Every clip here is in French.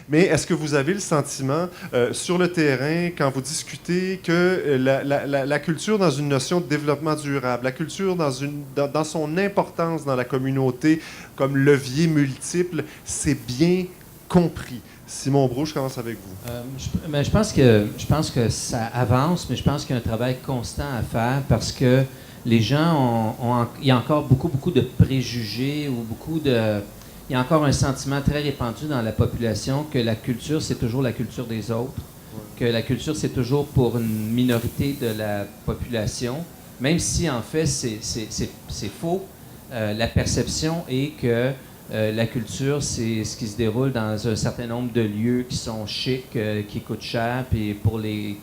Mais est-ce que vous avez le sentiment, sur le terrain, quand vous discutez, que la culture dans une notion de développement durable, la culture dans son importance dans la communauté comme levier multiple, c'est bien compris? Simon Brault, je commence avec vous. Je pense que ça avance, mais je pense qu'il y a un travail constant à faire parce que les gens il y a encore beaucoup de préjugés ou il y a encore un sentiment très répandu dans la population que la culture, c'est toujours la culture des autres, que la culture, c'est toujours pour une minorité de la population, même si, en fait, c'est faux. La perception est que la culture, c'est ce qui se déroule dans un certain nombre de lieux qui sont chics, qui coûtent cher, puis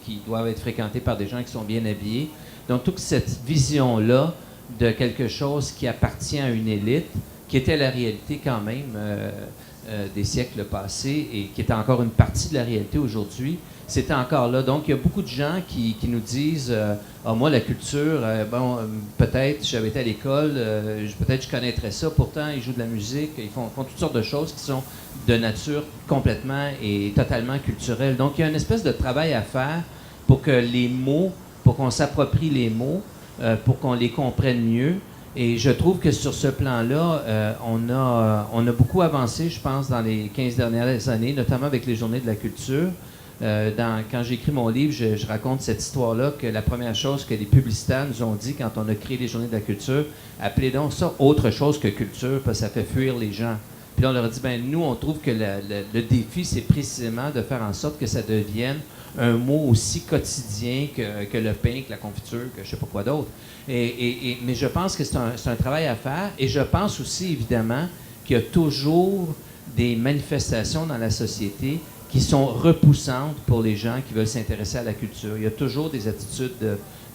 qui doivent être fréquentés par des gens qui sont bien habillés. Donc, toute cette vision-là de quelque chose qui appartient à une élite, qui était la réalité quand même des siècles passés et qui est encore une partie de la réalité aujourd'hui, c'était encore là. Donc, il y a beaucoup de gens qui nous disent moi, la culture, peut-être, j'avais été à l'école, peut-être je connaîtrais ça. Pourtant, ils jouent de la musique, ils font toutes sortes de choses qui sont de nature complètement et totalement culturelle. Donc, il y a une espèce de travail à faire pour qu'on s'approprie les mots, pour qu'on les comprenne mieux. Et je trouve que sur ce plan-là, on a beaucoup avancé, je pense, dans les 15 dernières années, notamment avec les Journées de la culture. Quand j'ai écrit mon livre, je raconte cette histoire-là, que la première chose que les publicitaires nous ont dit quand on a créé les Journées de la culture, appelez donc ça autre chose que culture, parce que ça fait fuir les gens. Puis là, on leur a dit, nous, on trouve que le défi, c'est précisément de faire en sorte que ça devienne un mot aussi quotidien que le pain, que la confiture, que je sais pas quoi d'autre. Mais je pense que c'est un travail à faire. Et je pense aussi, évidemment, qu'il y a toujours des manifestations dans la société qui sont repoussantes pour les gens qui veulent s'intéresser à la culture. Il y a toujours des attitudes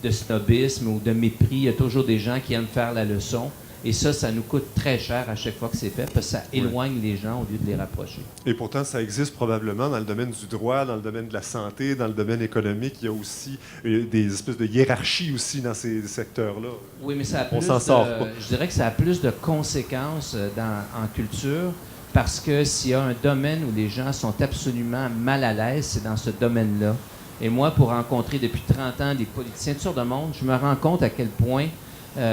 de snobisme ou de mépris. Il y a toujours des gens qui aiment faire la leçon. Et ça nous coûte très cher à chaque fois que c'est fait, parce que ça éloigne les gens au lieu de les rapprocher. Et pourtant, ça existe probablement dans le domaine du droit, dans le domaine de la santé, dans le domaine économique. Il y a aussi des espèces de hiérarchies aussi dans ces secteurs-là. Oui, mais ça a plus on s'en sort pas. Je dirais que ça a plus de conséquences en culture, parce que s'il y a un domaine où les gens sont absolument mal à l'aise, c'est dans ce domaine-là. Et moi, pour rencontrer depuis 30 ans des politiciens de sortes de monde, je me rends compte à quel point,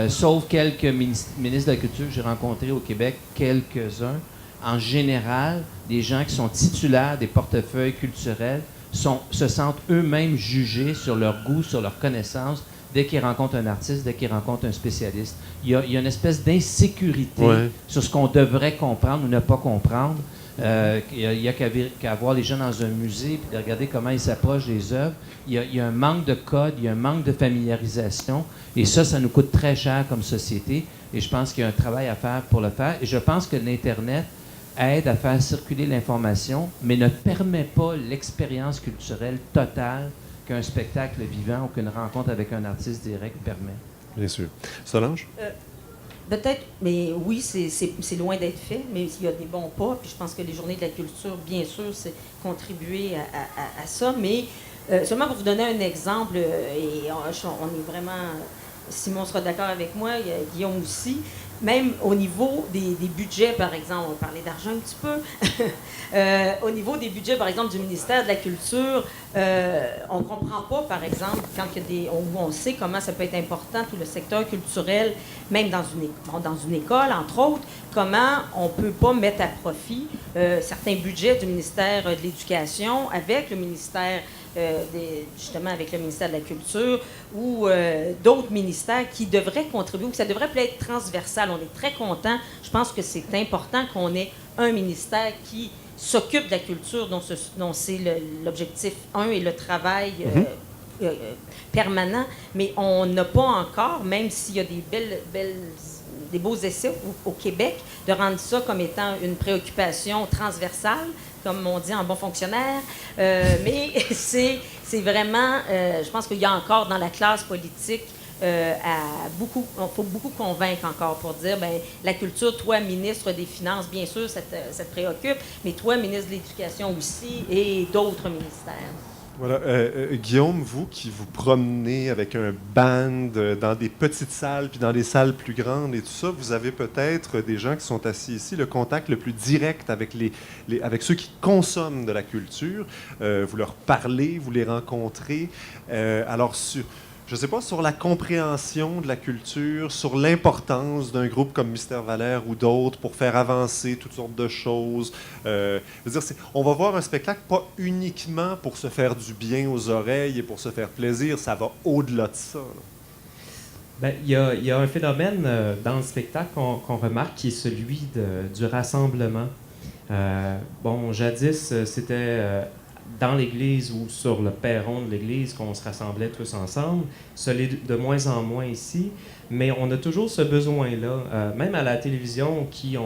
sauf quelques ministres de la Culture que j'ai rencontrés au Québec, quelques-uns, en général, des gens qui sont titulaires des portefeuilles culturels se sentent eux-mêmes jugés sur leur goût, sur leur connaissance, dès qu'ils rencontrent un artiste, dès qu'ils rencontrent un spécialiste. Il y a une espèce d'insécurité sur ce qu'on devrait comprendre ou ne pas comprendre. Il n'y a qu'à voir les gens dans un musée et de regarder comment ils s'approchent des œuvres. Il y a un manque de code, il y a un manque de familiarisation. Et ça nous coûte très cher comme société. Et je pense qu'il y a un travail à faire pour le faire. Et je pense que l'Internet aide à faire circuler l'information, mais ne permet pas l'expérience culturelle totale qu'un spectacle vivant ou qu'une rencontre avec un artiste direct permet. Bien sûr. Solange? Peut-être, mais oui, c'est loin d'être fait, mais il y a des bons pas. Puis je pense que les Journées de la culture, bien sûr, c'est contribuer à ça. Mais seulement pour vous donner un exemple, et on est vraiment... Simon sera d'accord avec moi, il y a Guillaume aussi. Même au niveau des budgets, par exemple, on parlait d'argent un petit peu. Au niveau des budgets, par exemple, du ministère de la Culture, on ne comprend pas, par exemple, quand il y a on sait comment ça peut être important, tout le secteur culturel, même dans une école, entre autres, comment on ne peut pas mettre à profit certains budgets du ministère de l'Éducation avec le ministère justement avec le ministère de la Culture ou d'autres ministères qui devraient contribuer, ou que ça devrait être transversal. On est très contents. Je pense que c'est important qu'on ait un ministère qui s'occupe de la culture, dont c'est l'objectif 1 et le travail permanent. Mais on n'a pas encore, même s'il y a des beaux essais au Québec, de rendre ça comme étant une préoccupation transversale, comme on dit en bon fonctionnaire. Mais c'est vraiment, je pense qu'il y a encore dans la classe politique, il faut beaucoup convaincre encore pour dire, la culture, toi, ministre des Finances, bien sûr, ça te préoccupe, mais toi, ministre de l'Éducation aussi, et d'autres ministères. Voilà. Guillaume, vous qui vous promenez avec un band dans des petites salles puis dans des salles plus grandes et tout ça, vous avez peut-être des gens qui sont assis ici, le contact le plus direct avec, avec ceux qui consomment de la culture. Vous leur parlez, vous les rencontrez. Alors, je ne sais pas, sur la compréhension de la culture, sur l'importance d'un groupe comme Mystère Valère ou d'autres pour faire avancer toutes sortes de choses. Je veux dire, on va voir un spectacle pas uniquement pour se faire du bien aux oreilles et pour se faire plaisir, ça va au-delà de ça. Ben, il y a un phénomène dans le spectacle qu'on remarque qui est celui du rassemblement. Bon, jadis, c'était dans l'église ou sur le perron de l'église qu'on se rassemblait tous ensemble. Ça l'est de moins en moins ici, mais on a toujours ce besoin-là. Même à la télévision, qui,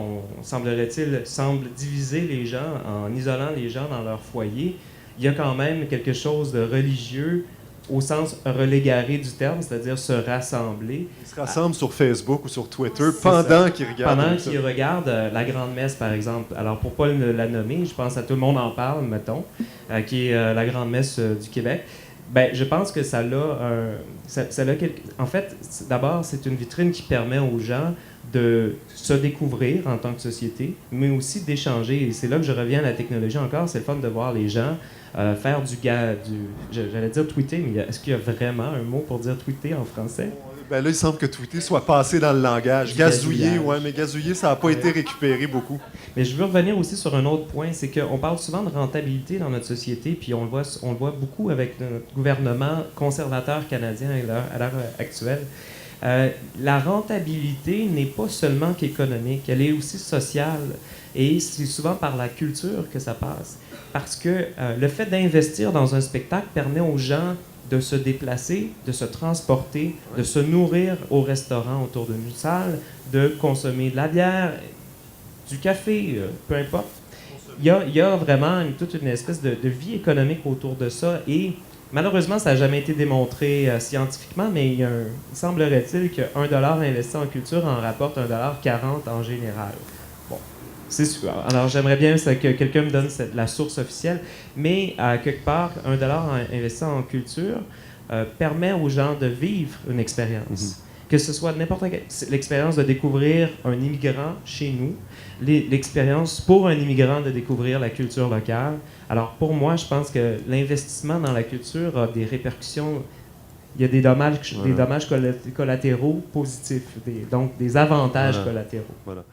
semblerait-il, semble diviser les gens en isolant les gens dans leur foyer, il y a quand même quelque chose de religieux au sens relégaré du terme, c'est-à-dire se rassembler. Ils se rassemblent sur Facebook ou sur Twitter pendant qu'ils regardent. Pendant qu'ils regardent la Grande Messe, par exemple. Alors, pour ne pas la nommer, je pense à Tout le monde en parle, mettons, qui est la Grande Messe du Québec. Ben, je pense que ça a en fait, d'abord, c'est une vitrine qui permet aux gens de se découvrir en tant que société, mais aussi d'échanger. Et c'est là que je reviens à la technologie encore. C'est le fun de voir les gens faire j'allais dire tweeter, mais est-ce qu'il y a vraiment un mot pour dire tweeter en français? Ben là, il semble que tweeter soit passé dans le langage. Gazouiller, ouais, mais gazouiller, ça n'a pas été récupéré beaucoup. Mais je veux revenir aussi sur un autre point, c'est qu'on parle souvent de rentabilité dans notre société, puis on le voit beaucoup avec notre gouvernement conservateur canadien à l'heure actuelle. La rentabilité n'est pas seulement qu'économique, elle est aussi sociale. Et c'est souvent par la culture que ça passe. Parce que le fait d'investir dans un spectacle permet aux gens de se déplacer, de se transporter, de se nourrir au restaurant autour d'une salle, de consommer de la bière, du café, peu importe. Il y a vraiment toute une espèce de vie économique autour de ça. Et malheureusement, ça n'a jamais été démontré scientifiquement, mais il semblerait-il que $1 investi en culture en rapporte $1,40 en général. Bon, c'est sûr. Alors, j'aimerais bien que quelqu'un me donne la source officielle, mais quelque part, $1 investi en culture permet aux gens de vivre une expérience. Que ce soit l'expérience de découvrir un immigrant chez nous, l'expérience pour un immigrant de découvrir la culture locale. Alors pour moi, je pense que l'investissement dans la culture a des répercussions, il y a des dommages collatéraux positifs, donc des avantages collatéraux. Voilà.